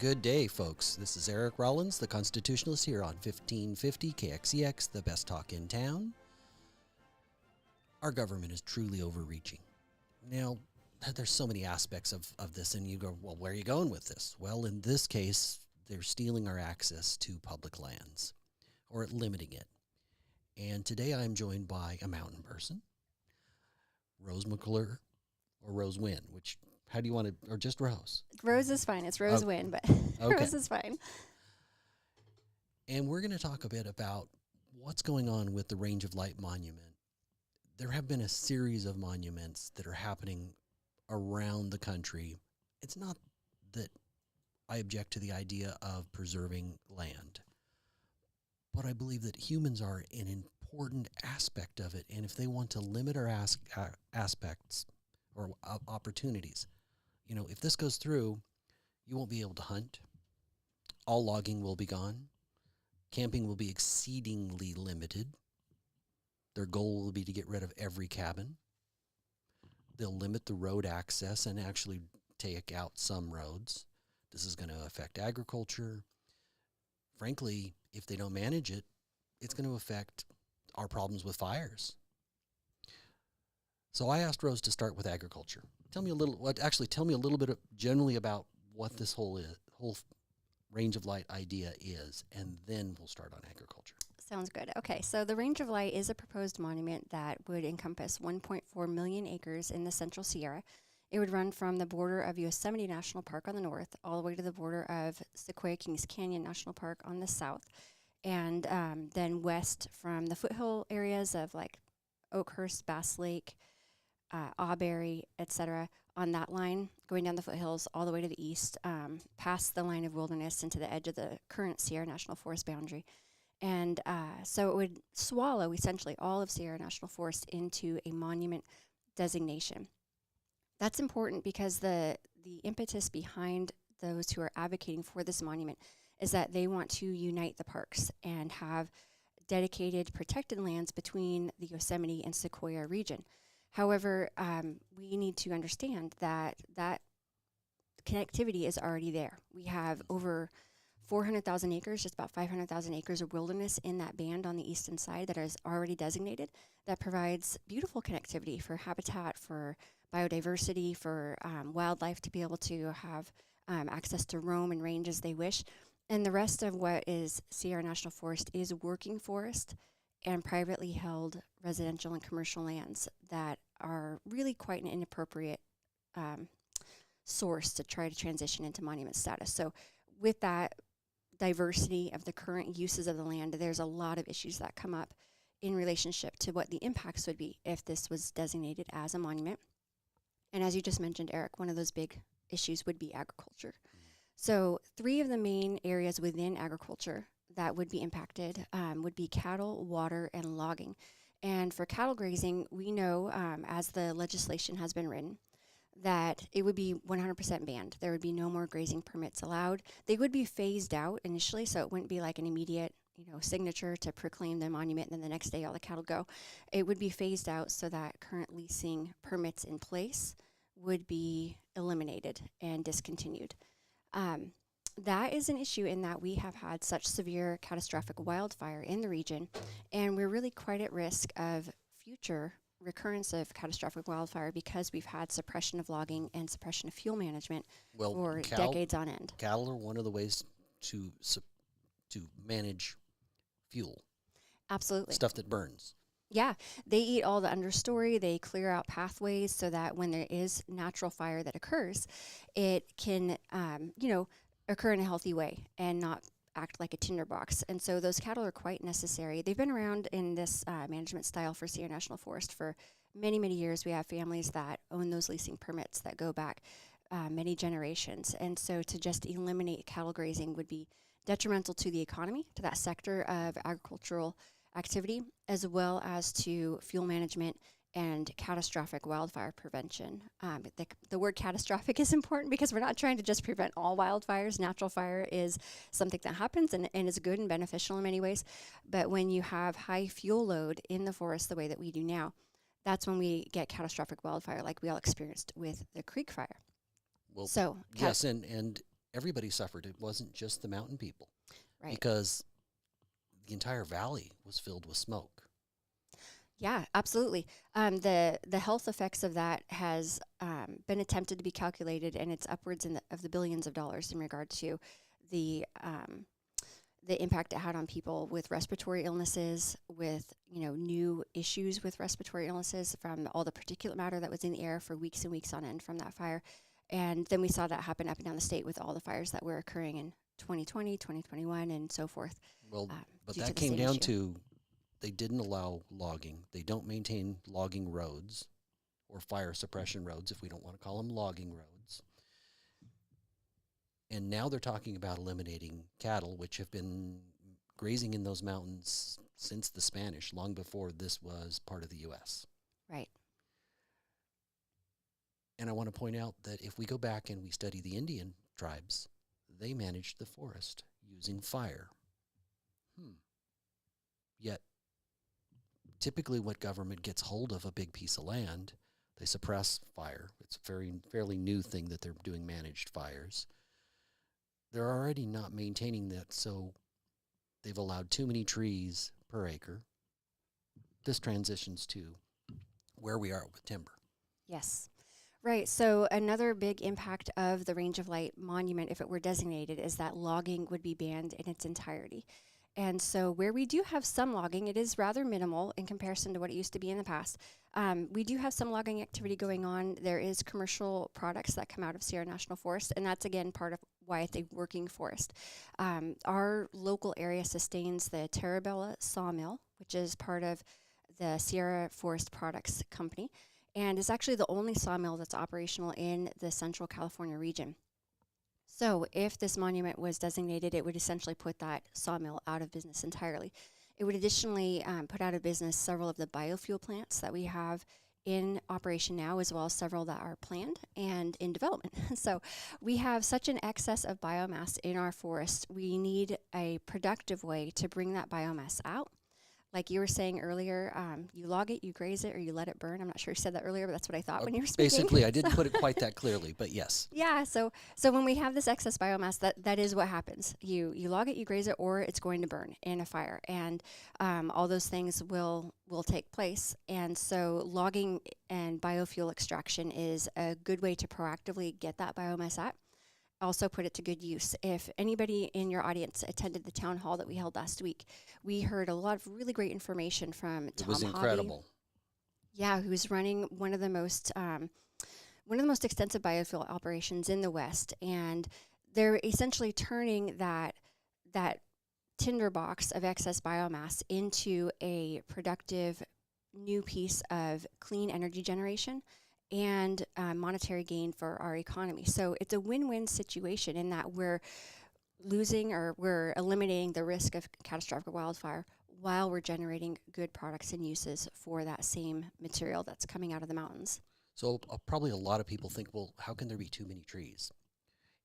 good day, folks. This is Eric Rollins, the Constitutionalist, here on 1550 KXEX, the best talk in town. Our government is truly overreaching. Now, there's so many aspects of this, and you go, well, where are you going with this? Well, in this case, they're stealing our access to public lands, or limiting it. And today I'm joined by a mountain person, Rose McClure, or Rose Winn, which, how do you want to, or just Rose? Rose is fine. It's Rose Winn, but Okay. Rose is fine. And we're going to talk a bit about what's going on with the Range of Light Monument. There have been a series of monuments that are happening around the country. It's not that I object to the idea of preserving land, but I believe that humans are an important aspect of it. And if they want to limit our aspects or opportunities, you know, if this goes through, you won't be able to hunt. All logging will be gone. Camping will be exceedingly limited. Their goal will be to get rid of every cabin. They'll limit the road access and actually take out some roads. This is going to affect agriculture. Frankly, if they don't manage it, it's going to affect our problems with fires. So I asked Rose to start with agriculture. Tell me a little bit generally about what this whole range of light idea is, and then we'll start on agriculture. Sounds good. Okay, so the Range of Light is a proposed monument that would encompass 1.4 million acres in the Central Sierra. It would run from the border of Yosemite National Park on the north all the way to the border of Sequoia Kings Canyon National Park on the south, and then west from the foothill areas of like Oakhurst, Bass Lake, Auberry, etc. on that line, going down the foothills all the way to the east, past the line of wilderness into the edge of the current Sierra National Forest boundary. And so it would swallow essentially all of Sierra National Forest into a monument designation. That's important because the impetus behind those who are advocating for this monument is that they want to unite the parks and have dedicated protected lands between the Yosemite and Sequoia region. However, we need to understand that connectivity is already there. We have over 400,000 acres, just about 500,000 acres of wilderness in that band on the eastern side that is already designated, that provides beautiful connectivity for habitat, for biodiversity, for wildlife to be able to have access to roam and range as they wish. And the rest of what is Sierra National Forest is working forest and privately held residential and commercial lands that are really quite an inappropriate source to try to transition into monument status. So with that diversity of the current uses of the land, there's a lot of issues that come up in relationship to what the impacts would be if this was designated as a monument. And as you just mentioned, Eric, one of those big issues would be agriculture. So 3 of the main areas within agriculture that would be impacted would be cattle, water, and logging. And for cattle grazing, we know, as the legislation has been written, that it would be 100% banned. There would be no more grazing permits allowed. They would be phased out initially, so it wouldn't be like an immediate, signature to proclaim the monument and then the next day all the cattle go. It would be phased out so that current leasing permits in place would be eliminated and discontinued. That is an issue in that we have had such severe catastrophic wildfire in the region, and we're really quite at risk of future recurrence of catastrophic wildfire because we've had suppression of logging and suppression of fuel management for decades on end. Cattle are one of the ways to manage fuel. Absolutely. Stuff that burns. Yeah, they eat all the understory. They clear out pathways so that when there is natural fire that occurs, it can, occur in a healthy way and not act like a tinderbox. And so those cattle are quite necessary. They've been around in this management style for Sierra National Forest for many, many years. We have families that own those leasing permits that go back many generations. And so to just eliminate cattle grazing would be detrimental to the economy, to that sector of agricultural activity, as well as to fuel management and catastrophic wildfire prevention. The word catastrophic is important because we're not trying to just prevent all wildfires. Natural fire is something that happens and is good and beneficial in many ways. But when you have high fuel load in the forest the way that we do now, that's when we get catastrophic wildfire like we all experienced with the Creek Fire. Well, so yes, and everybody suffered. It wasn't just the mountain people. Right. Because the entire valley was filled with smoke. Yeah, absolutely. The health effects of that has been attempted to be calculated, and it's upwards of the billions of dollars in regard to the impact it had on people with respiratory illnesses, with new issues with respiratory illnesses from all the particulate matter that was in the air for weeks and weeks on end from that fire. And then we saw that happen up and down the state with all the fires that were occurring in 2020, 2021, and so forth. Well, but that came down to they didn't allow logging. They don't maintain logging roads or fire suppression roads, if we don't want to call them logging roads. And now they're talking about eliminating cattle, which have been grazing in those mountains since the Spanish, long before this was part of the U.S. Right. And I want to point out that if we go back and we study the Indian tribes, they managed the forest using fire. Yet, typically when government gets hold of a big piece of land, they suppress fire. It's a fairly new thing that they're doing managed fires. They're already not maintaining that, so they've allowed too many trees per acre. This transitions to where we are with timber. Yes. Right. So another big impact of the Range of Light Monument, if it were designated, is that logging would be banned in its entirety. And so where we do have some logging, it is rather minimal in comparison to what it used to be in the past. We do have some logging activity going on. There is commercial products that come out of Sierra National Forest, and that's, again, part of why it's a working forest. Our local area sustains the Terrabella Sawmill, which is part of the Sierra Forest Products Company, and is actually the only sawmill that's operational in the Central California region. So if this monument was designated, it would essentially put that sawmill out of business entirely. It would additionally put out of business several of the biofuel plants that we have in operation now, as well as several that are planned and in development. So we have such an excess of biomass in our forest. We need a productive way to bring that biomass out. Like you were saying earlier, you log it, you graze it, or you let it burn. I'm not sure you said that earlier, but that's what I thought when you were speaking. Basically, I didn't put it quite that clearly, but yes. Yeah, so when we have this excess biomass, that is what happens. You log it, you graze it, or it's going to burn in a fire, and all those things will take place. And so logging and biofuel extraction is a good way to proactively get that biomass out. Also put it to good use. If anybody in your audience attended the town hall that we held last week, we heard a lot of really great information from Tom Hobby. It was incredible. Yeah, who's running one of the most extensive biofuel operations in the West, and they're essentially turning that tinderbox of excess biomass into a productive new piece of clean energy generation and monetary gain for our economy. So it's a win-win situation in that we're eliminating the risk of catastrophic wildfire while we're generating good products and uses for that same material that's coming out of the mountains. So probably a lot of people think, well, how can there be too many trees?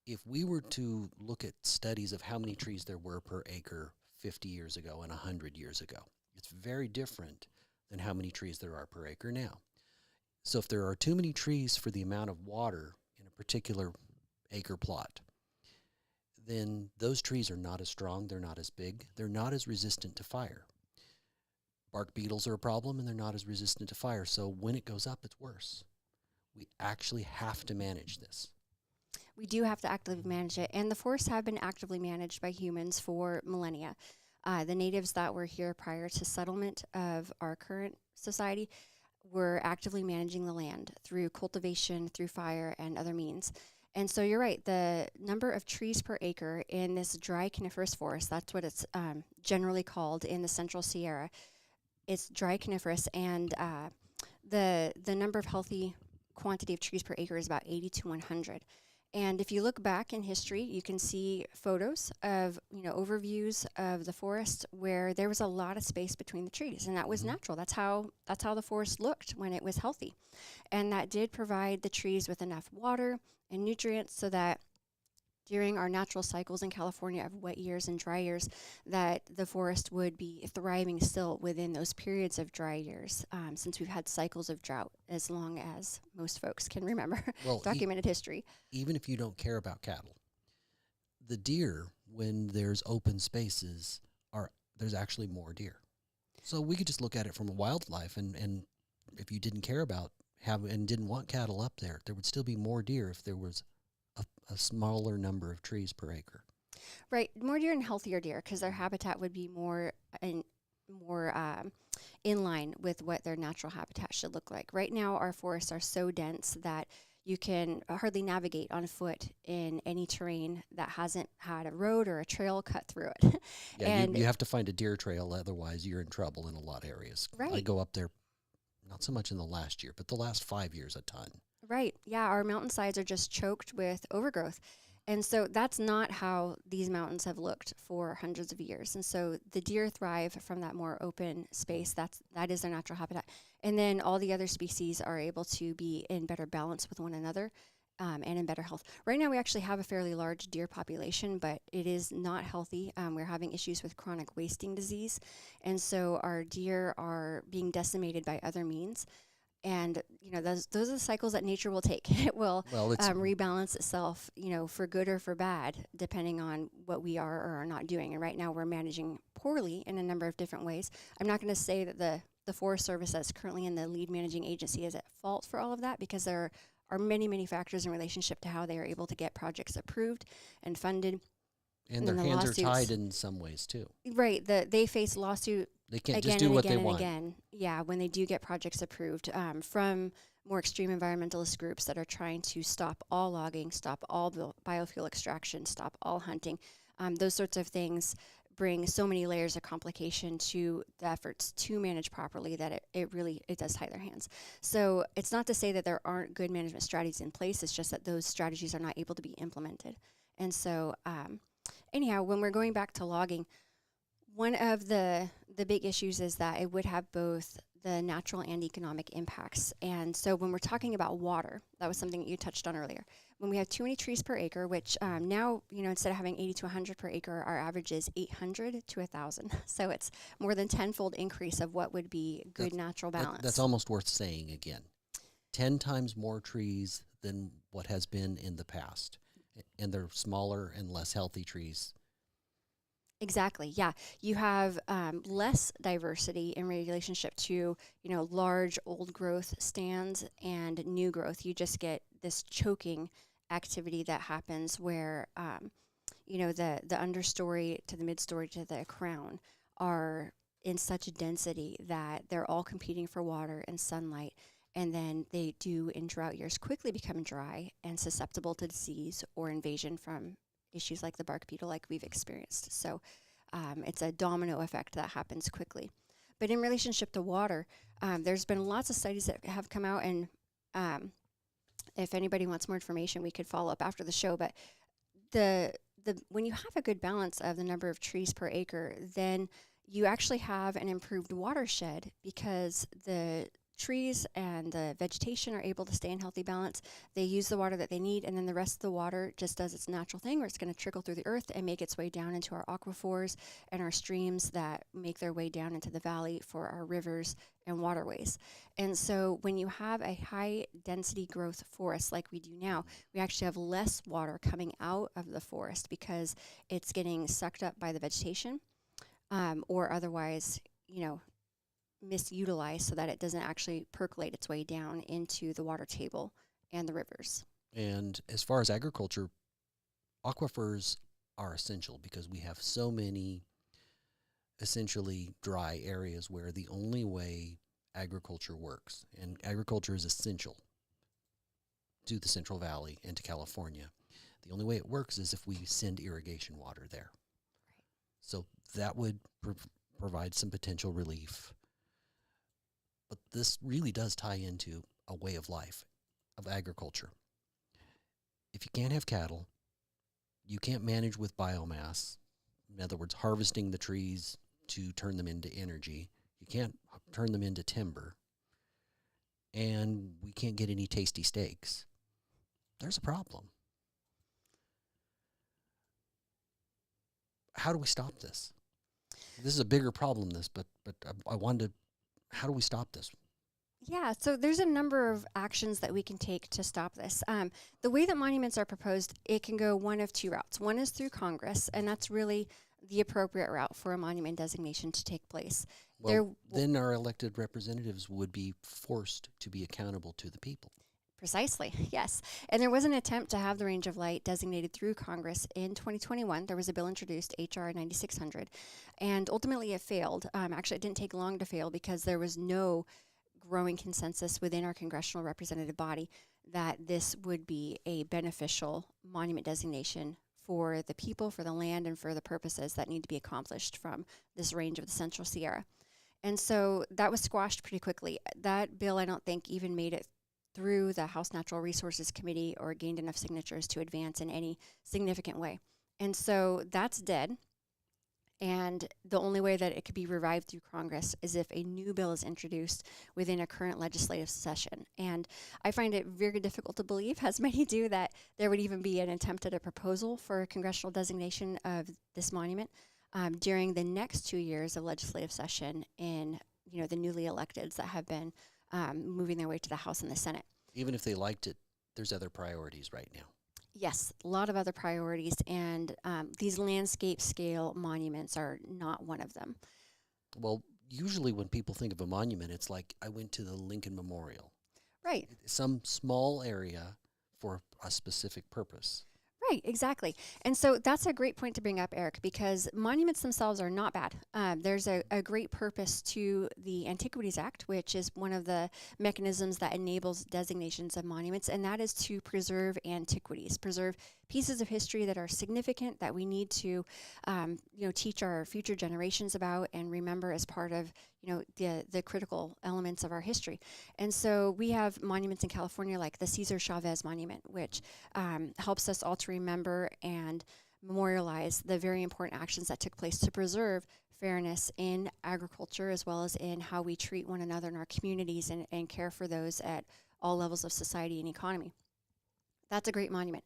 If we were to look at studies of how many trees there were per acre 50 years ago and 100 years ago, it's very different than how many trees there are per acre now. So if there are too many trees for the amount of water in a particular acre plot, then those trees are not as strong, they're not as big, they're not as resistant to fire. Bark beetles are a problem, and they're not as resistant to fire, so when it goes up, it's worse. We actually have to manage this. We do have to actively manage it, and the forests have been actively managed by humans for millennia. The natives that were here prior to settlement of our current society were actively managing the land through cultivation, through fire, and other means. And so you're right, the number of trees per acre in this dry coniferous forest, that's what it's generally called in the Central Sierra. It's dry coniferous, and the number of healthy quantity of trees per acre is about 80 to 100. And if you look back in history, you can see photos of, overviews of the forest where there was a lot of space between the trees, and that was natural. That's how the forest looked when it was healthy. And that did provide the trees with enough water and nutrients so that during our natural cycles in California of wet years and dry years, that the forest would be thriving still within those periods of dry years, since we've had cycles of drought as long as most folks can remember, documented history. Even if you don't care about cattle, the deer, when there's open spaces, there's actually more deer. So we could just look at it from a wildlife, and if you didn't care about and didn't want cattle up there, there would still be more deer if there was a smaller number of trees per acre. Right, more deer and healthier deer, because their habitat would be more in line with what their natural habitat should look like. Right now, our forests are so dense that you can hardly navigate on foot in any terrain that hasn't had a road or a trail cut through it. Yeah, And you have to find a deer trail, otherwise you're in trouble in a lot of areas. I right, go up there, not so much in the last year, but the last 5 years a ton. right. Yeah, our mountainsides are just choked with overgrowth. And so that's not how these mountains have looked for hundreds of years. And so the deer thrive from that more open space. That is their natural habitat. And then all the other species are able to be in better balance with one another, and in better health. Right now, we actually have a fairly large deer population, but it is not healthy. We're having issues with chronic wasting disease. And so our deer are being decimated by other means. And those are the cycles that nature will take. It will rebalance itself, for good or for bad, depending on what we are or are not doing. And right now, we're managing poorly in a number of different ways. I'm not going to say that the Forest Service that's currently in the lead managing agency is at fault for all of that, because there are many, many factors in relationship to how they are able to get projects approved and funded. And their hands are tied in some ways too. Right. They face lawsuit. They can't Again just do and what again they and want. again. Yeah, when they do get projects approved from more extreme environmentalist groups that are trying to stop all logging, stop all biofuel extraction, stop all hunting. Those sorts of things bring so many layers of complication to the efforts to manage properly that it really does tie their hands. So it's not to say that there aren't good management strategies in place. It's just that those strategies are not able to be implemented. And so anyhow, when we're going back to logging, one of the big issues is that it would have both the natural and economic impacts. And so when we're talking about water, that was something that you touched on earlier. When we have too many trees per acre, which now, instead of having 80 to 100 per acre, our average is 800 to 1,000. So it's more than tenfold increase of what would be good natural balance. That's almost worth saying again. 10 times more trees than what has been in the past. And they're smaller and less healthy trees. Exactly. Yeah. You have less diversity in relationship to, large old growth stands and new growth. You just get this choking activity that happens where, the understory to the midstory to the crown are in such a density that they're all competing for water and sunlight. And then they do, in drought years, quickly become dry and susceptible to disease or invasion from issues like the bark beetle like we've experienced. So it's a domino effect that happens quickly. But in relationship to water, there's been lots of studies that have come out, and if anybody wants more information, we could follow up after the show. But when you have a good balance of the number of trees per acre, then you actually have an improved watershed, because the trees and the vegetation are able to stay in healthy balance. They use the water that they need, and then the rest of the water just does its natural thing, where it's going to trickle through the earth and make its way down into our aquifers and our streams that make their way down into the valley for our rivers and waterways. And so when you have a high density growth forest like we do now, we actually have less water coming out of the forest, because it's getting sucked up by the vegetation, or otherwise, misutilized, so that it doesn't actually percolate its way down into the water table and the rivers. And as far as agriculture, aquifers are essential, because we have so many essentially dry areas where the only way agriculture works, and agriculture is essential to the Central Valley and to California. The only way it works is if we send irrigation water there. Right. So that would provide some potential relief. But this really does tie into a way of life, of agriculture. If you can't have cattle, you can't manage with biomass. In other words, harvesting the trees to turn them into energy. You can't turn them into timber. And we can't get any tasty steaks. There's a problem. How do we stop this? This is a bigger problem, but I wanted to, how do we stop this? Yeah, so there's a number of actions that we can take to stop this. The way that monuments are proposed, it can go one of two routes. One is through Congress, and that's really the appropriate route for a monument designation to take place. Well, then our elected representatives would be forced to be accountable to the people. Precisely, yes. And there was an attempt to have the range of light designated through Congress in 2021. There was a bill introduced, H.R. 9600, and ultimately it failed. Actually, it didn't take long to fail because there was no growing consensus within our congressional representative body that this would be a beneficial monument designation for the people, for the land, and for the purposes that need to be accomplished from this range of the Central Sierra. And so that was squashed pretty quickly. That bill, I don't think, even made it through the House Natural Resources Committee or gained enough signatures to advance in any significant way. And so that's dead. And the only way that it could be revived through Congress is if a new bill is introduced within a current legislative session. And I find it very difficult to believe, as many do, that there would even be an attempt at a proposal for a congressional designation of this monument during the next 2 years of legislative session in the newly electeds that have been moving their way to the House and the Senate. Even if they liked it, there's other priorities right now. Yes, a lot of other priorities, and these landscape scale monuments are not one of them. Well, usually when people think of a monument, it's like I went to the Lincoln Memorial. Right. Some small area for a specific purpose. Right, exactly. And so that's a great point to bring up, Eric, because monuments themselves are not bad. There's a great purpose to the Antiquities Act, which is one of the mechanisms that enables designations of monuments, and that is to preserve antiquities, preserve pieces of history that are significant that we need to, teach our future generations about and remember as part of, the critical elements of our history. And so we have monuments in California like the Cesar Chavez Monument, which helps us all to remember and memorialize the very important actions that took place to preserve fairness in agriculture as well as in how we treat one another in our communities and care for those at all levels of society and economy. That's a great monument.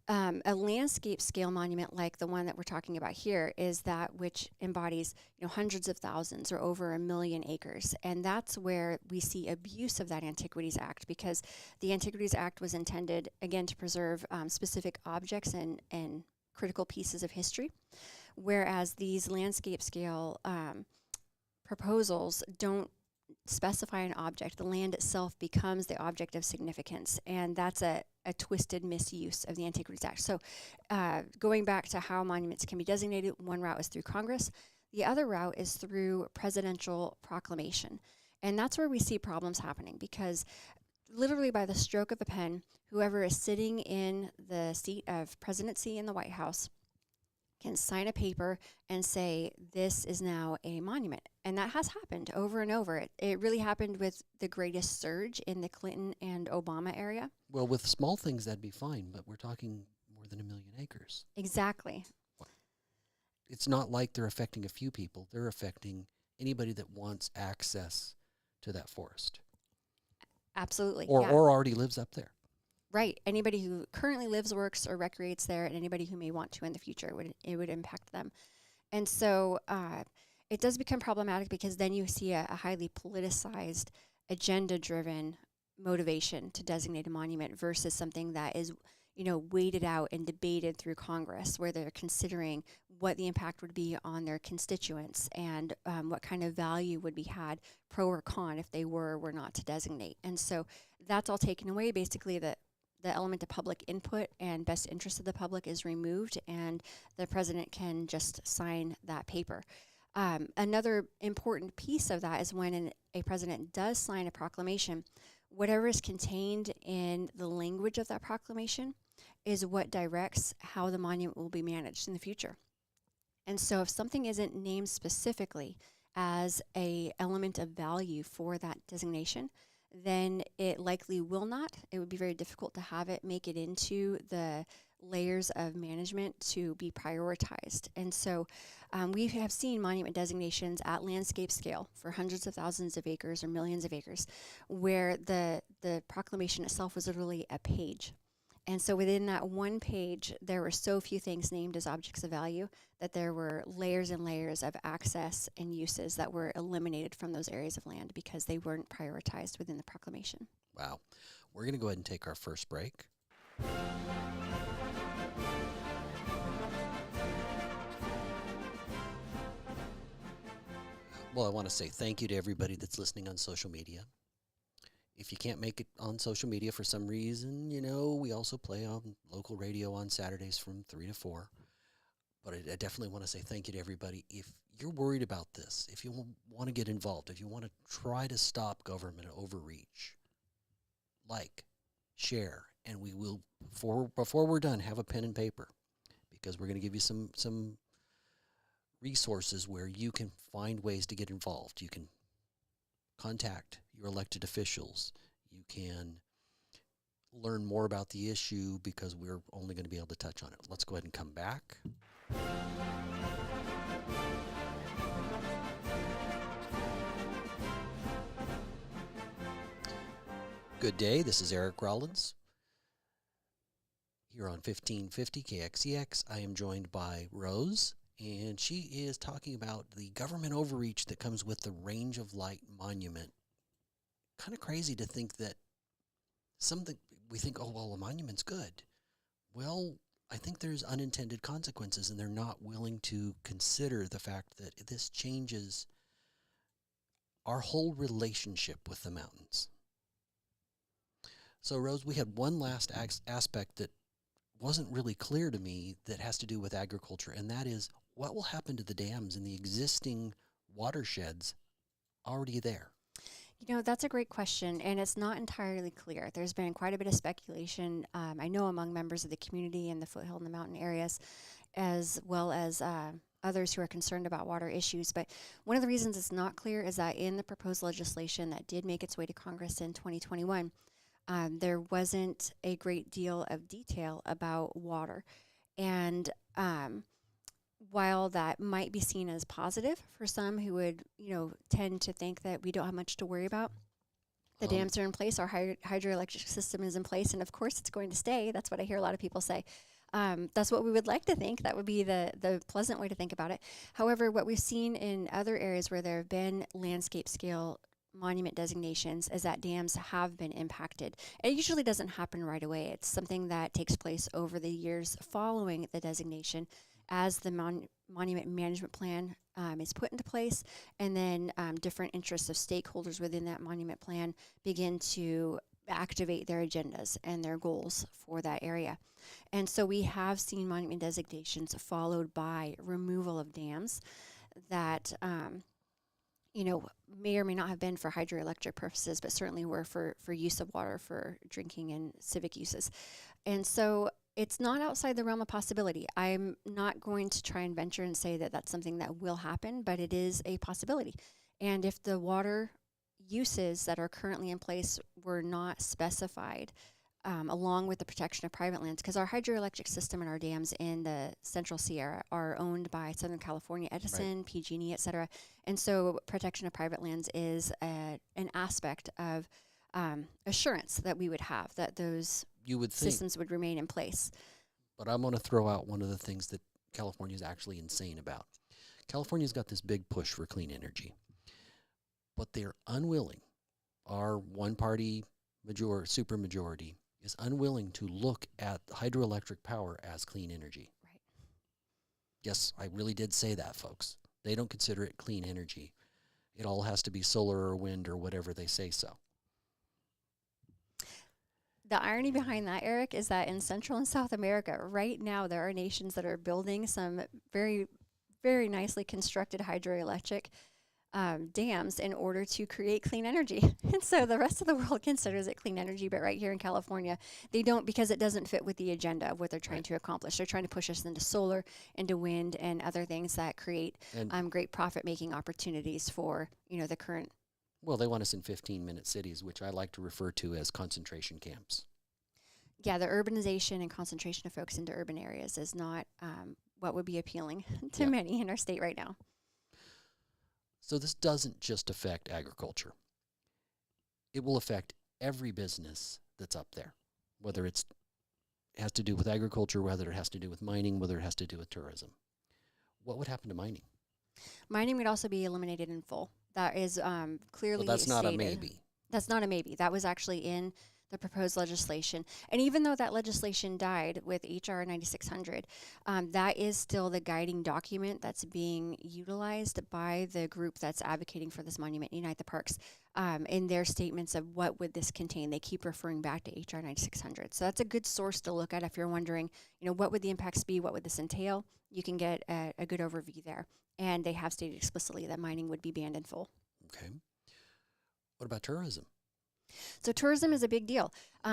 A landscape scale monument like the one that we're talking about here is that which embodies hundreds of thousands or over 1 million acres. And that's where we see abuse of that Antiquities Act, because the Antiquities Act was intended, again, to preserve specific objects and critical pieces of history, whereas these landscape scale proposals don't specify an object. The land itself becomes the object of significance, and that's a twisted misuse of the Antiquities Act. So going back to how monuments can be designated, one route is through Congress. The other route is through presidential proclamation. And that's where we see problems happening, because literally by the stroke of a pen, whoever is sitting in the seat of presidency in the White House can sign a paper and say, this is now a monument. And that has happened over and over. It really happened with the greatest surge in the Clinton and Obama area. Well, with small things, that'd be fine, but we're talking more than 1 million acres. Exactly. It's not like they're affecting a few people. They're affecting anybody that wants access to that forest. Absolutely. Or already lives up there. Right. Anybody who currently lives, works, or recreates there, and anybody who may want to in the future, it would impact them. And so it does become problematic, because then you see a highly politicized, agenda-driven motivation to designate a monument versus something that is, weighted out and debated through Congress, where they're considering what the impact would be on their constituents and what kind of value would be had, pro or con, if they were or were not to designate. And so that's all taken away. Basically, the element of public input and best interest of the public is removed, and the president can just sign that paper. Another important piece of that is when a president does sign a proclamation, whatever is contained in the language of that proclamation is what directs how the monument will be managed in the future. And so if something isn't named specifically as an element of value for that designation, then it likely will not. It would be very difficult to have it make it into the layers of management to be prioritized. And so we have seen monument designations at landscape scale for hundreds of thousands of acres or millions of acres, where the proclamation itself was literally a page. And so within that one page, there were so few things named as objects of value that there were layers and layers of access and uses that were eliminated from those areas of land because they weren't prioritized within the proclamation. Wow. We're going to go ahead and take our first break. Well, I want to say thank you to everybody that's listening on social media. If you can't make it on social media for some reason, we also play on local radio on Saturdays from 3 to 4. But I definitely want to say thank you to everybody. If you're worried about this, if you want to get involved, if you want to try to stop government overreach, share, and we will, before we're done, have a pen and paper, because we're going to give you some resources where you can find ways to get involved. You can contact your elected officials. You can learn more about the issue because we're only going to be able to touch on it. Let's go ahead and come back. Good day. This is Eric Rollins here on 1550 KXEX. I am joined by Rose, and she is talking about the government overreach that comes with the Range of Light Monument. Kind of crazy to think that we think, oh, well, a monument's good. Well, I think there's unintended consequences, and they're not willing to consider the fact that this changes our whole relationship with the mountains. So, Rose, we had one last aspect that wasn't really clear to me that has to do with agriculture, and that is what will happen to the dams in the existing watersheds already there? That's a great question, and it's not entirely clear. There's been quite a bit of speculation, I know, among members of the community in the foothill and the mountain areas, as well as others who are concerned about water issues. But one of the reasons it's not clear is that in the proposed legislation that did make its way to Congress in 2021, there wasn't a great deal of detail about water. And while that might be seen as positive for some who would, tend to think that we don't have much to worry about, the dams are in place, our hydroelectric system is in place, and of course it's going to stay. That's what I hear a lot of people say. That's what we would like to think. That would be the pleasant way to think about it. However, what we've seen in other areas where there have been landscape scale monument designations is that dams have been impacted. It usually doesn't happen right away. It's something that takes place over the years following the designation as the monument management plan is put into place, and then different interests of stakeholders within that monument plan begin to activate their agendas and their goals for that area. And so we have seen monument designations followed by removal of dams that may or may not have been for hydroelectric purposes, but certainly were for use of water for drinking and civic uses. And so it's not outside the realm of possibility. I'm not going to try and venture and say that that's something that will happen, but it is a possibility. And if the water uses that are currently in place were not specified, along with the protection of private lands, because our hydroelectric system and our dams in the Central Sierra are owned by Southern California Edison, right, PG&E, et cetera. And so protection of private lands is an aspect of assurance that we would have, that those systems would remain in place. But I'm going to throw out one of the things that California is actually insane about. California's got this big push for clean energy, but they're unwilling. Our one-party supermajority is unwilling to look at hydroelectric power as clean energy. Right. Yes, I really did say that, folks. They don't consider it clean energy. It all has to be solar or wind or whatever they say so. The irony behind that, Eric, is that in Central and South America, right now, there are nations that are building some very, very nicely constructed hydroelectric dams in order to create clean energy. And so the rest of the world considers it clean energy, but right here in California, they don't, because it doesn't fit with the agenda of what they're trying to accomplish. They're trying to push us into solar, into wind, and other things that create great profit-making opportunities for, the current. Well, they want us in 15-minute cities, which I like to refer to as concentration camps. Yeah, the urbanization and concentration of folks into urban areas is not what would be appealing to many in our state right now. So this doesn't just affect agriculture. It will affect every business that's up there, whether it's has to do with agriculture, whether it has to do with mining, whether it has to do with tourism. What would happen to mining? Mining would also be eliminated in full. That is clearly Well, that's not stated. a maybe. That's not a maybe. That was actually in the proposed legislation. And even though that legislation died with H.R. 9600, that is still the guiding document that's being utilized by the group that's advocating for this monument, Unite the Parks, in their statements of what would this contain. They keep referring back to H.R. 9600. So that's a good source to look at if you're wondering, what would the impacts be? What would this entail? You can get a good overview there. And they have stated explicitly that mining would be banned in full. Okay. What about tourism? So tourism is a big deal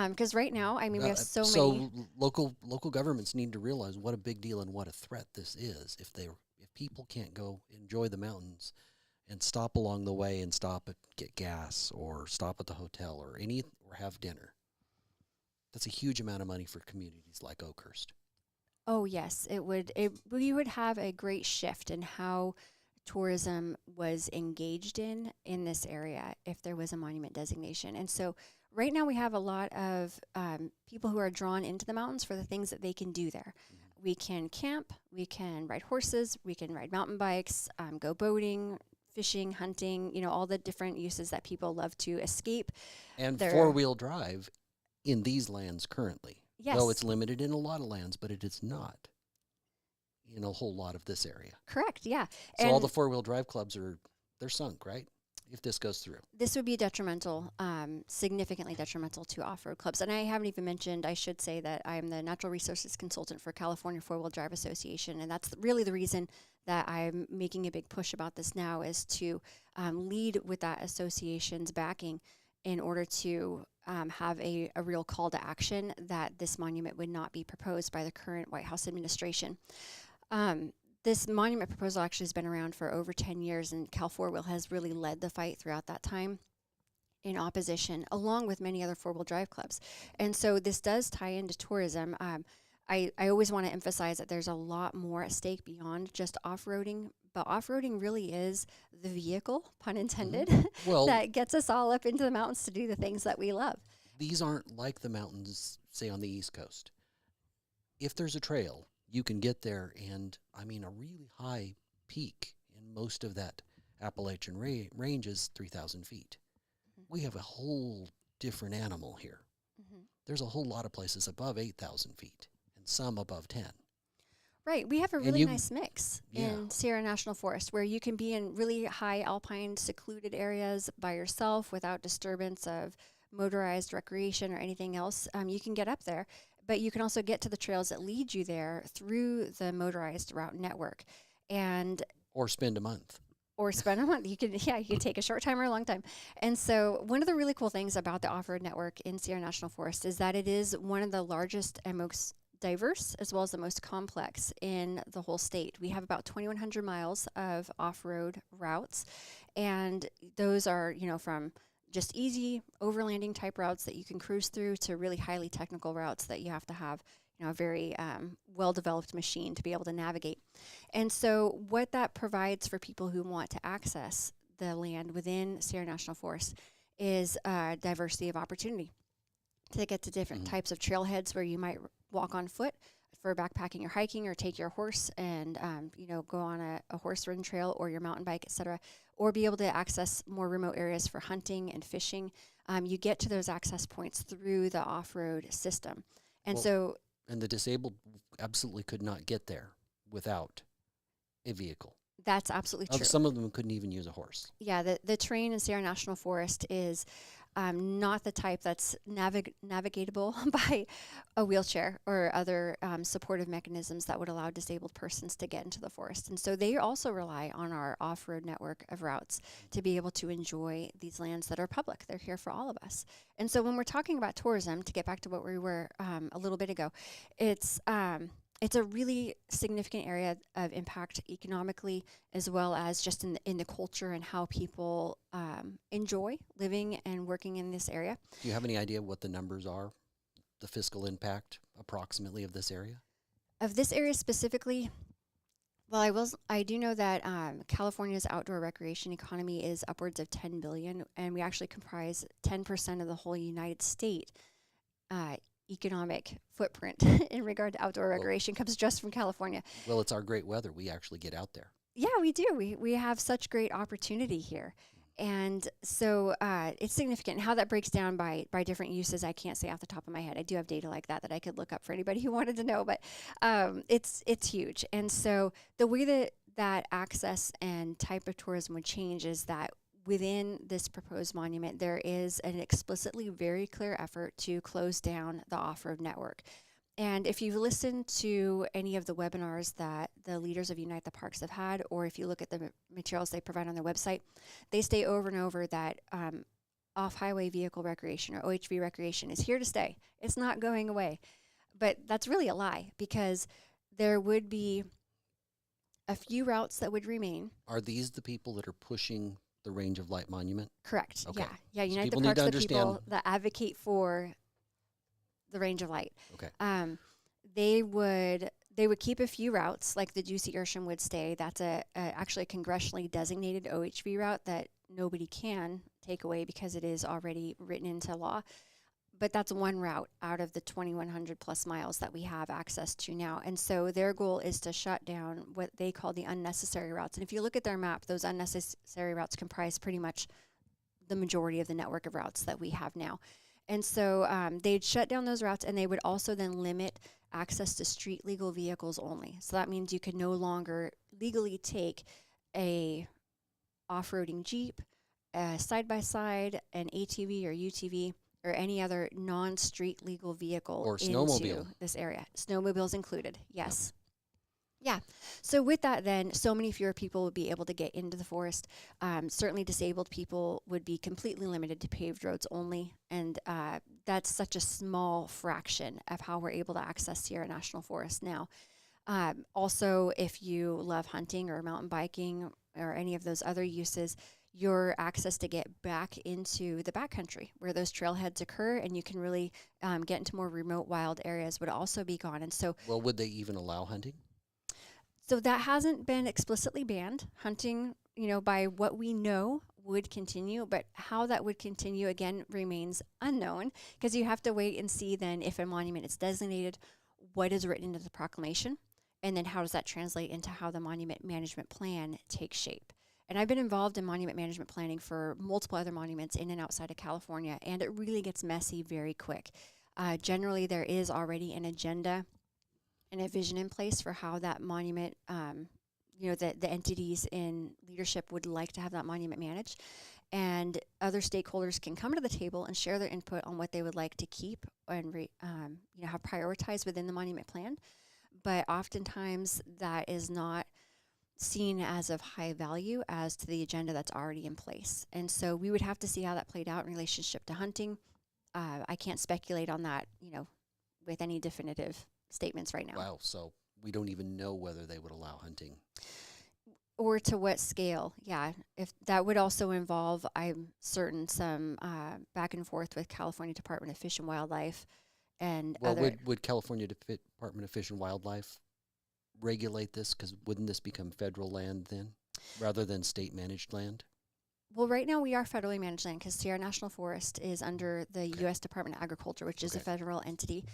because right now, we have so many. So local governments need to realize what a big deal and what a threat this is. If people can't go enjoy the mountains and stop along the way and stop at get gas or stop at the hotel or have dinner, that's a huge amount of money for communities like Oakhurst. Oh yes, it would. We would have a great shift in how tourism was engaged in this area if there was a monument designation. And so right now we have a lot of people who are drawn into the mountains for the things that they can do there. Mm-hmm. We can camp, we can ride horses, we can ride mountain bikes, go boating, fishing, hunting, all the different uses that people love to escape. And four-wheel drive in these lands currently. Yes. Though it's limited in a lot of lands, but it is not in a whole lot of this area. Correct, yeah. So all the four-wheel drive clubs they're sunk, right? If this goes through. This would be detrimental, significantly detrimental to off-road clubs. And I haven't even mentioned, I should say that I'm the Natural Resources Consultant for California Four-Wheel Drive Association, and that's really the reason that I'm making a big push about this now is to lead with that association's backing in order to have a real call to action that this monument would not be proposed by the current White House administration. This monument proposal actually has been around for over 10 years, and Cal Four-Wheel has really led the fight throughout that time in opposition, along with many other four-wheel drive clubs. And so this does tie into tourism. I always want to emphasize that there's a lot more at stake beyond just off-roading, but off-roading really is the vehicle, pun intended, well, that gets us all up into the mountains to do the things that we love. These aren't like the mountains, say, on the East Coast. If there's a trail, you can get there, and a really high peak in most of that Appalachian range is 3,000 feet. Mm-hmm. We have a whole different animal here. Mm-hmm. There's a whole lot of places above 8,000 feet and some above 10. Right. We have a really nice mix in Sierra National Forest where you can be in really high alpine secluded areas by yourself without disturbance of motorized recreation or anything else. You can get up there. But you can also get to the trails that lead you there through the motorized route network, or spend a month. You can take a short time or a long time. And so one of the really cool things about the off-road network in Sierra National Forest is that it is one of the largest and most diverse, as well as the most complex in the whole state. We have about 2,100 miles of off-road routes, and those are, from just easy overlanding type routes that you can cruise through to really highly technical routes that you have to have, a very well-developed machine to be able to navigate. And so what that provides for people who want to access the land within Sierra National Forest is a diversity of opportunity to get to different types of trailheads where you might walk on foot for backpacking or hiking, or take your horse and, go on a horse-ridden trail or your mountain bike, etc., or be able to access more remote areas for hunting and fishing. You get to those access points through the off-road system. And and the disabled absolutely could not get there without a vehicle. That's absolutely true. Some of them couldn't even use a horse. Yeah, the terrain in Sierra National Forest is not the type that's navigatable by a wheelchair or other supportive mechanisms that would allow disabled persons to get into the forest. And so they also rely on our off-road network of routes to be able to enjoy these lands that are public. They're here for all of us. And so when we're talking about tourism, to get back to what we were a little bit ago, it's a really significant area of impact economically, as well as just in the culture and how people enjoy living and working in this area. Do you have any idea what the numbers are, the fiscal impact approximately of this area? Of this area specifically, well, I do know that California's outdoor recreation economy is upwards of $10 billion, and we actually comprise 10% of the whole United States economic footprint in regard to outdoor recreation comes just from California. Well, it's our great weather. We actually get out there. Yeah, we do. We have such great opportunity here. And so it's significant. And how that breaks down by different uses, I can't say off the top of my head. I do have data like that I could look up for anybody who wanted to know, but it's huge. And so the way that access and type of tourism would change is that within this proposed monument, there is an explicitly very clear effort to close down the off-road network. And if you've listened to any of the webinars that the leaders of Unite the Parks have had, or if you look at the materials they provide on their website, they state over and over that off-highway vehicle recreation, or OHV recreation, is here to stay. It's not going away. But that's really a lie, because there would be a few routes that would remain. Are these the people that are pushing the Range of Light Monument? Correct. Okay. Yeah. So Unite the people need Parks, to the understand. people that advocate for the Range of Light. Okay. They would keep a few routes, like the Juicy Urshan would stay. That's actually a congressionally designated OHV route that nobody can take away because it is already written into law. But that's one route out of the 2,100 plus miles that we have access to now. And so their goal is to shut down what they call the unnecessary routes. And if you look at their map, those unnecessary routes comprise pretty much the majority of the network of routes that we have now. And so they'd shut down those routes, and they would also then limit access to street legal vehicles only. So that means you could no longer legally take a off-roading Jeep, a side-by-side, an ATV or UTV, or any other non-street legal vehicle Or into snowmobile. this area. Snowmobiles included, yes. Yeah. So with that, then, so many fewer people would be able to get into the forest. Certainly disabled people would be completely limited to paved roads only. And that's such a small fraction of how we're able to access Sierra National Forest now. Also, if you love hunting or mountain biking or any of those other uses, your access to get back into the backcountry where those trailheads occur and you can really get into more remote wild areas would also be gone. And so, Well, would they even allow hunting? so that hasn't been explicitly banned. Hunting, by what we know, would continue, but how that would continue, again, remains unknown, because you have to wait and see then if a monument is designated, what is written into the proclamation, and then how does that translate into how the monument management plan takes shape. And I've been involved in monument management planning for multiple other monuments in and outside of California, and it really gets messy very quick. Generally, there is already an agenda and a vision in place for how that monument, the entities in leadership would like to have that monument managed. And other stakeholders can come to the table and share their input on what they would like to keep and have prioritized within the monument plan. But oftentimes that is not seen as of high value as to the agenda that's already in place. And so we would have to see how that played out in relationship to hunting. I can't speculate on that, with any definitive statements right now. Wow. So we don't even know whether they would allow hunting. Or to what scale. Yeah. If that would also involve, I'm certain, some back and forth with California Department of Fish and Wildlife and Well, other. would California Department of Fish and Wildlife regulate this? Because wouldn't this become federal land then, rather than state managed land? Well, right now we are federally managed land because Sierra National Forest is under the U.S. Department of Agriculture, which is a federal entity.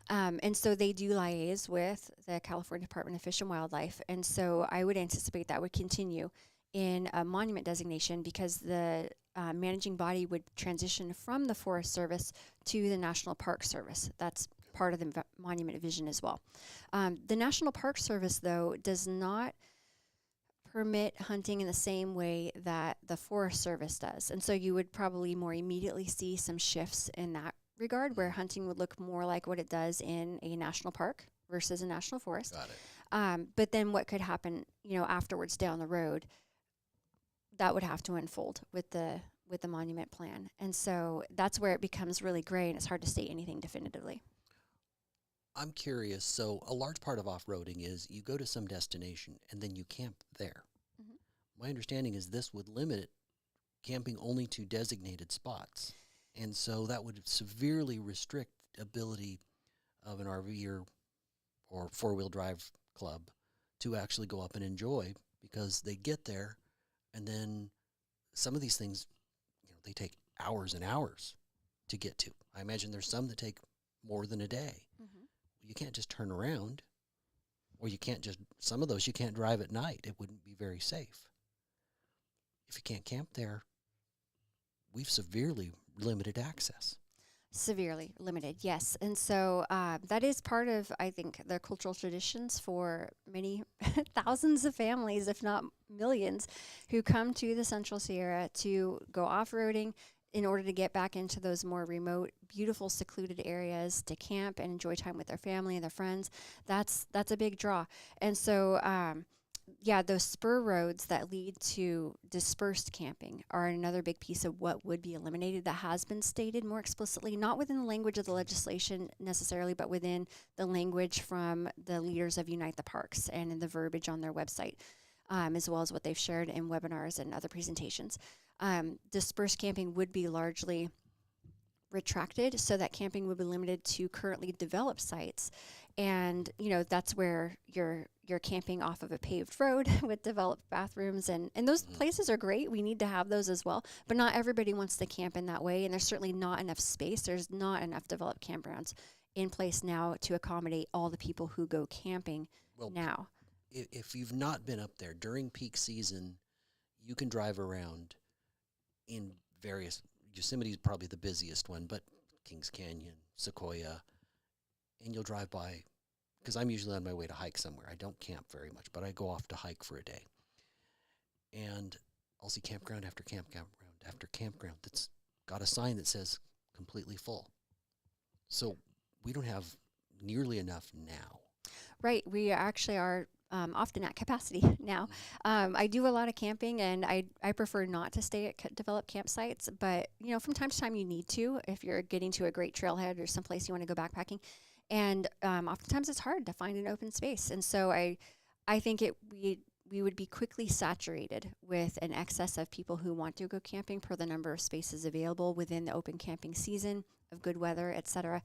And so they do liaise with the California Department of Fish and Wildlife. And so I would anticipate that would continue in a monument designation, because the managing body would transition from the Forest Service to the National Park Service. That's part of the monument vision as well. The National Park Service, though, does not permit hunting in the same way that the Forest Service does. And so you would probably more immediately see some shifts in that regard, where hunting would look more like what it does in a national park versus a national forest. Got it. But then what could happen, afterwards down the road, that would have to unfold with the monument plan. And so that's where it becomes really gray, and it's hard to state anything definitively. I'm curious. So a large part of off-roading is you go to some destination and then you camp there. Mhm. My understanding is this would limit camping only to designated spots. And so that would severely restrict the ability of an RV or four-wheel drive club to actually go up and enjoy, because they get there and then some of these things, they take hours and hours to get to. I imagine there's some that take more than a day. Mm-hmm. You can't just turn around, or you can't just, some of those you can't drive at night. It wouldn't be very safe. If you can't camp there, we've severely limited access. Severely limited, yes. And so that is part of, I think, the cultural traditions for many thousands of families, if not millions, who come to the Central Sierra to go off-roading in order to get back into those more remote, beautiful, secluded areas to camp and enjoy time with their family and their friends. That's a big draw. And so yeah, those spur roads that lead to dispersed camping are another big piece of what would be eliminated that has been stated more explicitly, not within the language of the legislation necessarily, but within the language from the leaders of Unite the Parks and in the verbiage on their website, as well as what they've shared in webinars and other presentations. Dispersed camping would be largely retracted so that camping would be limited to currently developed sites. And, you know, that's where you're camping off of a paved road with developed bathrooms. And those places are great. We need to have those as well. But not everybody wants to camp in that way. And there's certainly not enough space. There's not enough developed campgrounds in place now to accommodate all the people who go camping now. If you've not been up there during peak season, you can drive around in various, Yosemite is probably the busiest one, but Kings Canyon, Sequoia, and you'll drive by, because I'm usually on my way to hike somewhere. I don't camp very much, but I go off to hike for a day. And I'll see campground after campground after campground that's got a sign that says completely full. So we don't have nearly enough now. Right. We actually are often at capacity now. I do a lot of camping, and I prefer not to stay at developed campsites, but, you know, from time to time you need to if you're getting to a great trailhead or someplace you want to go backpacking. And oftentimes it's hard to find an open space. And so I think we would be quickly saturated with an excess of people who want to go camping per the number of spaces available within the open camping season of good weather, et cetera,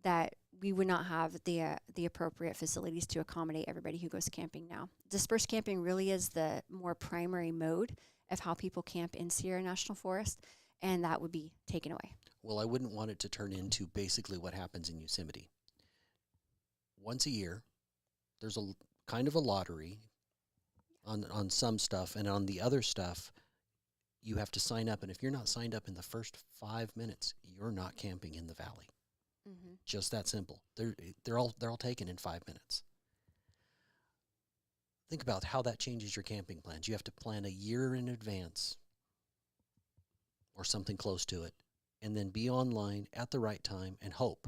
that we would not have the appropriate facilities to accommodate everybody who goes camping now. Dispersed camping really is the more primary mode of how people camp in Sierra National Forest, and that would be taken away. Well, I wouldn't want it to turn into basically what happens in Yosemite. Once a year, there's a kind of a lottery on some stuff, and on the other stuff, you have to sign up. And if you're not signed up in the first 5 minutes, you're not camping in the valley. Mm-hmm. Just that simple. They're all taken in 5 minutes. Think about how that changes your camping plans. You have to plan a year in advance or something close to it, and then be online at the right time and hope.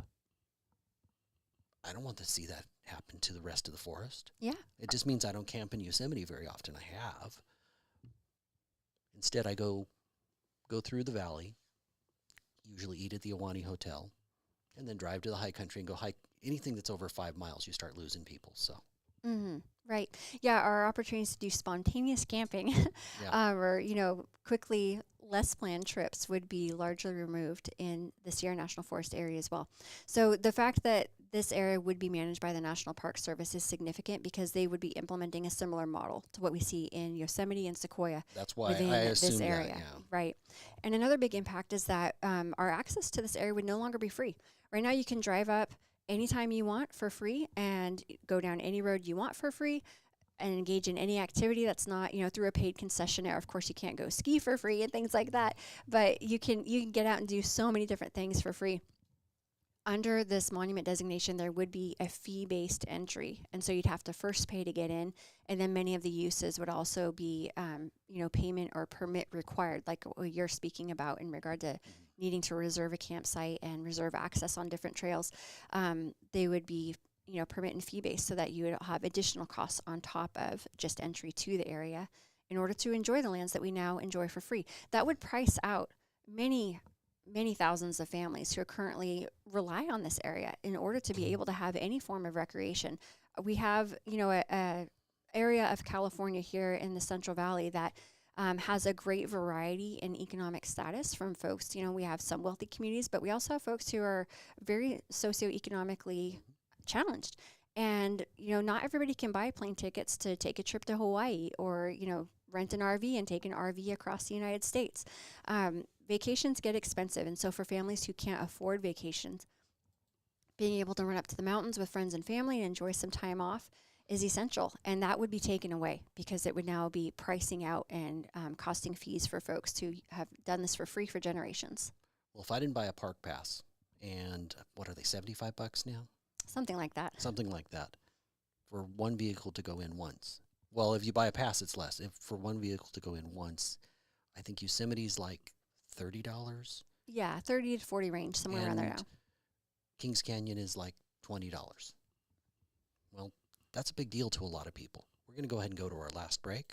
I don't want to see that happen to the rest of the forest. Yeah. It just means I don't camp in Yosemite very often. I have. Instead, I go through the valley, usually eat at the Ahwahnee Hotel, and then drive to the high country and go hike. Anything that's over 5 miles, you start losing people. So. Mm-hmm. Right. Yeah, our opportunities to do spontaneous camping or, you know, quickly less planned trips would be largely removed in the Sierra National Forest area as well. So the fact that this area would be managed by the National Park Service is significant because they would be implementing a similar model to what we see in Yosemite and Sequoia. That's why I assume this area. That, yeah. Right. And another big impact is that our access to this area would no longer be free. Right now you can drive up anytime you want for free and go down any road you want for free and engage in any activity that's not, you know, through a paid concessionaire. Of course, you can't go ski for free and things like that, but you can get out and do so many different things for free. Under this monument designation, there would be a fee-based entry, and so you'd have to first pay to get in, and then many of the uses would also be, you know, payment or permit required, like what you're speaking about in regard to needing to reserve a campsite and reserve access on different trails. They would be, you know, permit and fee-based so that you would have additional costs on top of just entry to the area in order to enjoy the lands that we now enjoy for free. That would price out many thousands of families who currently rely on this area in order to be able to have any form of recreation. We have, you know, a area of California here in the Central Valley that has a great variety in economic status from folks. You know, we have some wealthy communities, but we also have folks who are very socioeconomically challenged. And, you know, not everybody can buy plane tickets to take a trip to Hawaii or, you know, rent an RV and take an RV across the United States. Vacations get expensive. And so for families who can't afford vacations, being able to run up to the mountains with friends and family and enjoy some time off is essential. And that would be taken away because it would now be pricing out and costing fees for folks who have done this for free for generations. Well, if I didn't buy a park pass, and what are they, $75 now? Something like that. Something like that, for one vehicle to go in once. Well, if you buy a pass, it's less. If for one vehicle to go in once, I think Yosemite's like $30. Yeah, 30 to 40 range, somewhere around there now. Kings Canyon is like $20. Well, that's a big deal to a lot of people. We're going to go ahead and go to our last break.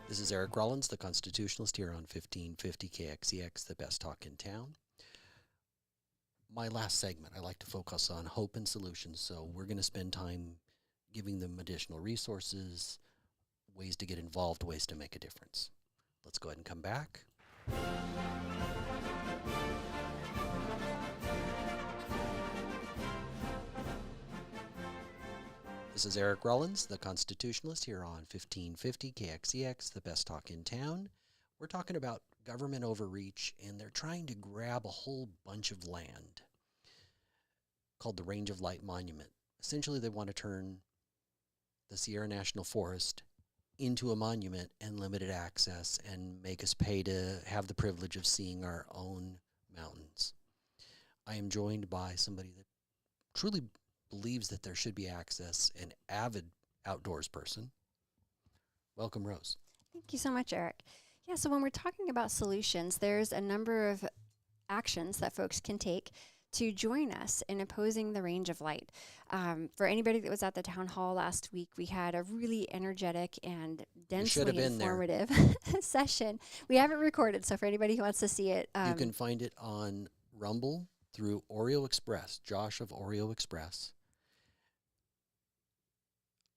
This is Eric Rollins, the Constitutionalist, here on 1550 KXEX, the best talk in town. My last segment, I like to focus on hope and solutions, so we're going to spend time giving them additional resources, ways to get involved, ways to make a difference. Let's go ahead and come back. This is Eric Rollins, the Constitutionalist, here on 1550 KXEX, the best talk in town. We're talking about government overreach, and they're trying to grab a whole bunch of land called the Range of Light Monument. Essentially, they want to turn the Sierra National Forest into a monument and limited access and make us pay to have the privilege of seeing our own mountains. I am joined by somebody that truly believes that there should be access, an avid outdoors person. Welcome, Rose. Thank you so much, Eric. Yeah, so when we're talking about solutions, there's a number of actions that folks can take to join us in opposing the Range of Light. For anybody that was at the town hall last week, we had a really energetic and densely informative session. We haven't recorded, so for anybody who wants to see it, you can find it on Rumble through Oreo Express, Josh of Oreo Express.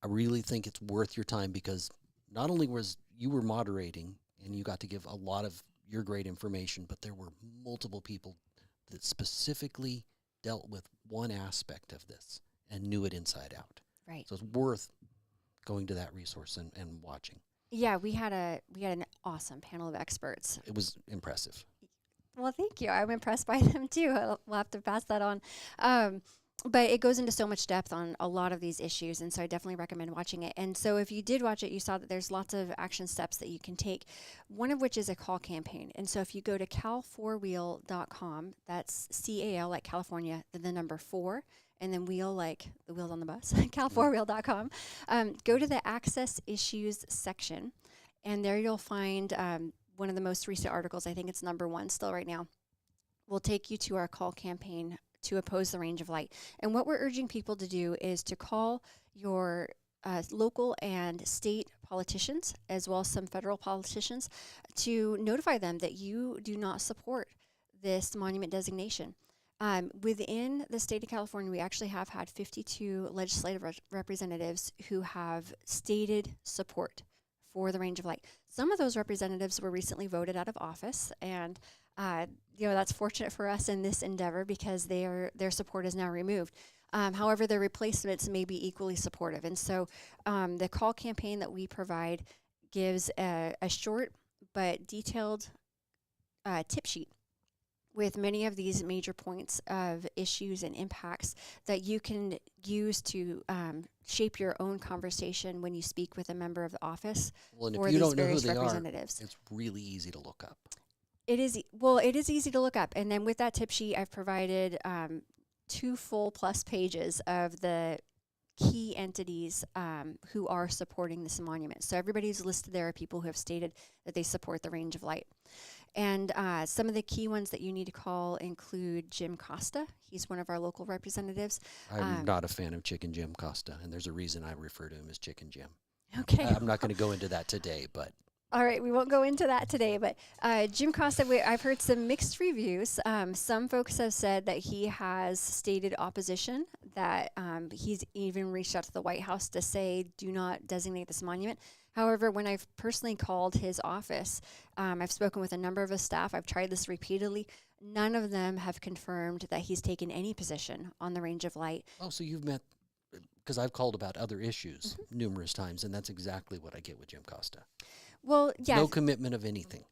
I really think it's worth your time because not only was you were moderating and you got to give a lot of your great information, but there were multiple people that specifically dealt with one aspect of this and knew it inside out. Right. So it's worth going to that resource and watching. Yeah, we had an awesome panel of experts. It was impressive. Well, thank you. I'm impressed by them too. We'll have to pass that on. But it goes into so much depth on a lot of these issues, and so I definitely recommend watching it. And so if you did watch it, you saw that there's lots of action steps that you can take, one of which is a call campaign. And so if you go to cal4wheel.com, that's C-A-L like California, then the number 4, and then wheel like the wheels on the bus, cal4wheel.com, go to the Access Issues section, and there you'll find one of the most recent articles, I think it's number 1 still right now, will take you to our call campaign to oppose the Range of Light. And what we're urging people to do is to call your local and state politicians, as well as some federal politicians, to notify them that you do not support this monument designation. Within the state of California, we actually have had 52 legislative representatives who have stated support for the Range of Light. Some of those representatives were recently voted out of office, and that's fortunate for us in this endeavor because their support is now removed. However, their replacements may be equally supportive. And so the call campaign that we provide gives a short but detailed tip sheet with many of these major points of issues and impacts that you can use to shape your own conversation when you speak with a member of the office. Well, and or if you these don't know who various they are, representatives. it's really easy to look up. It is easy to look up. And then with that tip sheet, I've provided 2 full plus pages of the key entities who are supporting this monument. So everybody's listed there are people who have stated that they support the Range of Light. And some of the key ones that you need to call include Jim Costa. He's one of our local representatives. I'm not a fan of Chicken Jim Costa, and there's a reason I refer to him as Chicken Jim. Okay. I'm not going to go into that today, but... All right, we won't go into that today, but Jim Costa, I've heard some mixed reviews. Some folks have said that he has stated opposition, that he's even reached out to the White House to say, do not designate this monument. However, when I've personally called his office, I've spoken with a number of his staff. I've tried this repeatedly. None of them have confirmed that he's taken any position on the Range of Light. Oh, so you've met because I've called about other issues numerous times, and that's exactly what I get with Jim Costa. Well, yeah. No commitment of anything.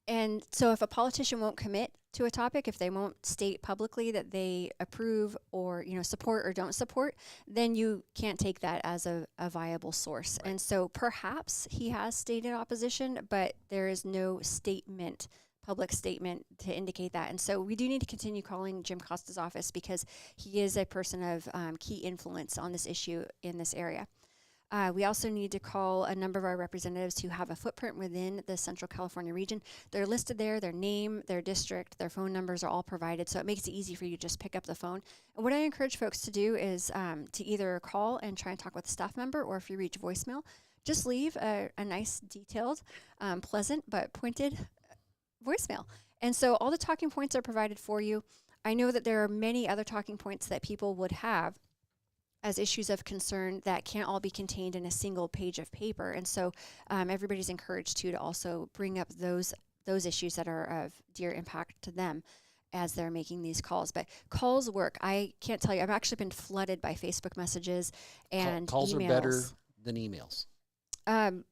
And so if a politician won't commit to a topic, if they won't state publicly that they approve or, support or don't support, then you can't take that as a viable source. Right. And so perhaps he has stated opposition, but there is no public statement to indicate that. And so we do need to continue calling Jim Costa's office because he is a person of key influence on this issue in this area. We also need to call a number of our representatives who have a footprint within the Central California region. They're listed there, their name, their district, their phone numbers are all provided, so it makes it easy for you to just pick up the phone. And what I encourage folks to do is to either call and try and talk with a staff member, or if you reach voicemail, just leave a nice, detailed, pleasant, but pointed voicemail. And so all the talking points are provided for you. I know that there are many other talking points that people would have as issues of concern that can't all be contained in a single page of paper. And so everybody's encouraged to also bring up those issues that are of dear impact to them as they're making these calls. But calls work. I can't tell you, I've actually been flooded by Facebook messages and calls emails. are better than emails.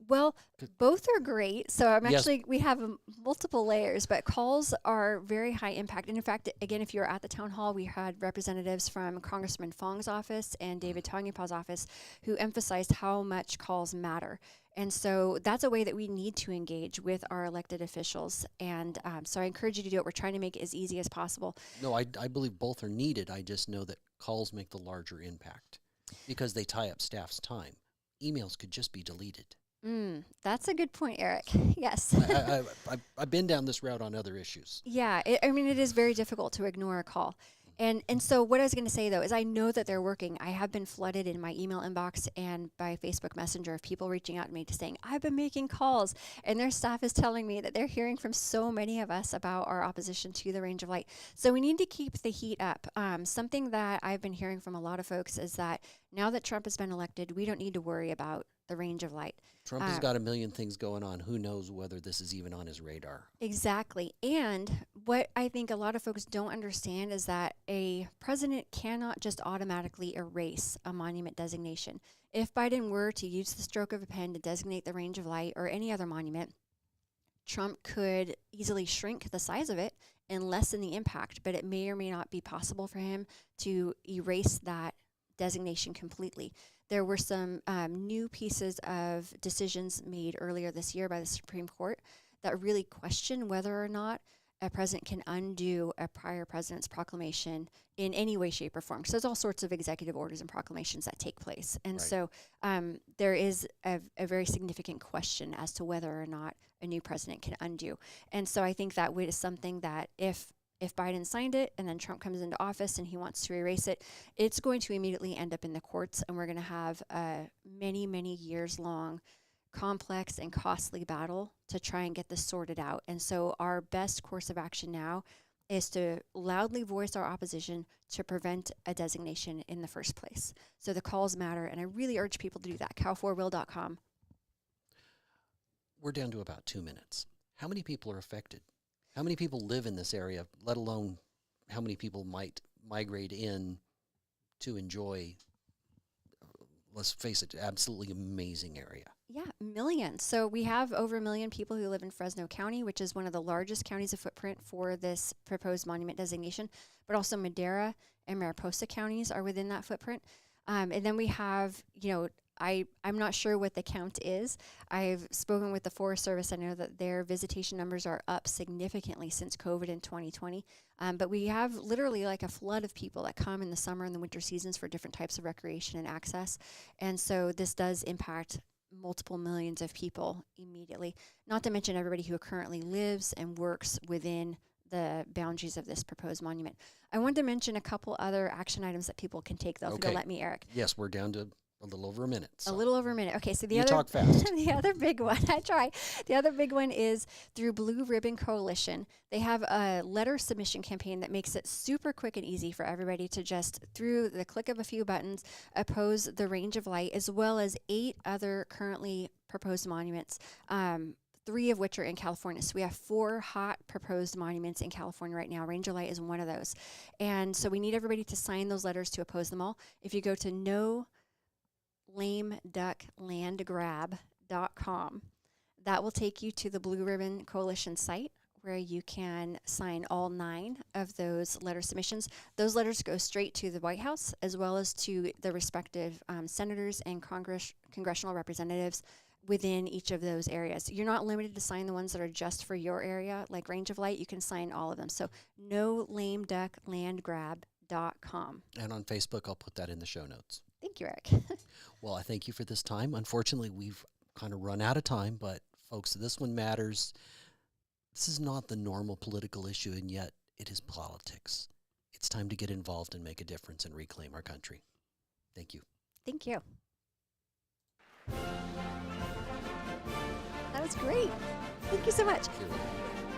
Well, both are great. So we have multiple layers, but calls are very high impact. And in fact, again, if you were at the town hall, we had representatives from Congressman Fong's office and David Tongapaw's office who emphasized how much calls matter. And so that's a way that we need to engage with our elected officials. And so I encourage you to do it. We're trying to make it as easy as possible. No, I believe both are needed. I just know that calls make the larger impact because they tie up staff's time. Emails could just be deleted. That's a good point, Eric. Yes. I've been down this route on other issues. Yeah. It is very difficult to ignore a call. And so what I was going to say, though, is I know that they're working. I have been flooded in my email inbox and by Facebook Messenger of people reaching out to me to saying, I've been making calls. And their staff is telling me that they're hearing from so many of us about our opposition to the range of light. So we need to keep the heat up. Something that I've been hearing from a lot of folks is that now that Trump has been elected, we don't need to worry about the range of light. Trump has got a million things going on. Who knows whether this is even on his radar? Exactly. And what I think a lot of folks don't understand is that a president cannot just automatically erase a monument designation. If Biden were to use the stroke of a pen to designate the range of light or any other monument, Trump could easily shrink the size of it and lessen the impact, but it may or may not be possible for him to erase that designation completely. There were some new pieces of decisions made earlier this year by the Supreme Court that really question whether or not a president can undo a prior president's proclamation in any way, shape, or form. So there's all sorts of executive orders and proclamations that take place. And so there is a very significant question as to whether or not a new president can undo. And so I think that is something that if Biden signed it and then Trump comes into office and he wants to erase it, it's going to immediately end up in the courts, and we're going to have a many, many years long complex and costly battle to try and get this sorted out. And so our best course of action now is to loudly voice our opposition to prevent a designation in the first place. So the calls matter, and I really urge people to do that. cal4will.com. We're down to about 2 minutes. How many people are affected? How many people live in this area, let alone how many people might migrate in to enjoy, let's face it, absolutely amazing area? Yeah, millions. So we have over 1 million people who live in Fresno County, which is one of the largest counties of footprint for this proposed monument designation, but also Madera and Mariposa counties are within that footprint. And then we have, I'm not sure what the count is. I've spoken with the Forest Service. I know that their visitation numbers are up significantly since COVID in 2020. But we have literally like a flood of people that come in the summer and the winter seasons for different types of recreation and access. And so this does impact multiple millions of people immediately, not to mention everybody who currently lives and works within the boundaries of this proposed monument. I wanted to mention a couple other action items that people can take, though, if you'll let me, Eric. Yes, we're down to a little over a minute. So. A little over a minute. Okay, so you talk fast. The other big one, I try. The other big one is through Blue Ribbon Coalition. They have a letter submission campaign that makes it super quick and easy for everybody to just, through the click of a few buttons, oppose the range of light, as well as 8 other currently proposed monuments 3 of which are in California. So we have 4 hot proposed monuments in California right now. Ranger Light is one of those. And so we need everybody to sign those letters to oppose them all. If you go to nolameducklandgrab.com, that will take you to the Blue Ribbon Coalition site, where you can sign all 9 of those letter submissions. Those letters go straight to the White House, as well as to the respective senators and congressional representatives within each of those areas. You're not limited to sign the ones that are just for your area, like Range of Light. You can sign all of them. So nolameducklandgrab.com. And on Facebook, I'll put that in the show notes. Thank you, Eric. Well, I thank you for this time. Unfortunately, we've kind of run out of time, but folks, this one matters. This is not the normal political issue, and yet it is politics. It's time to get involved and make a difference and reclaim our country. Thank you. Thank you. That was great. Thank you so much. You're welcome.